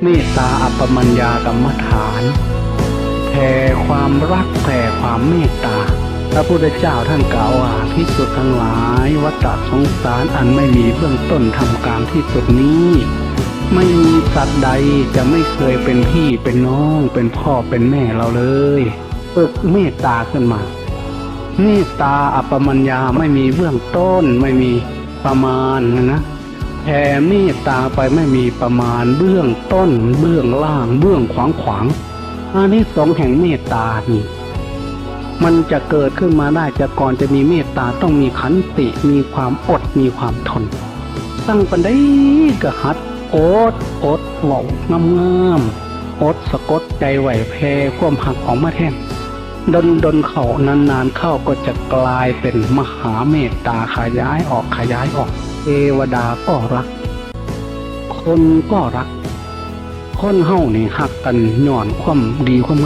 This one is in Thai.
เมตตาอัปปมัญญากรรมฐานแผ่ความรักแผ่ความเมตตาพระพุทธเจ้าท่านกล่าวว่าภิกษุทั้งหลายวัฏสงสารอันไม่มีเบื้องต้นทำกลางที่สุดนี้ไม่มีสัตว์ใดจะไม่เคยเป็นพี่เป็นน้องเป็นพ่อเป็นแม่เราเลยฝึกเมตตาขึ้นมาเมตตาอัปปมัญญาไม่มีเบื้องต้นไม่มีประมาณนะแผ่เมตตาไปไม่มีประมาณเบื้องต้นเบื้องล่างเบื้องขวางอานิสงส์แห่งเมตตานี่มันจะเกิดขึ้นมาได้จะก่อนจะมีเมตตาต้องมีขันติมีความอดมีความทนตั้งปันได้กะหัดอดเหล่างามอดสะกดใจไหวแพ้ความหักของมาแท่งดนเข้านานเข้าก็จะกลายเป็นมหาเมตตาขยายออกเทวดาก็รักคนก็รักคนเฮานี่หักกันย้อนความดีความงาม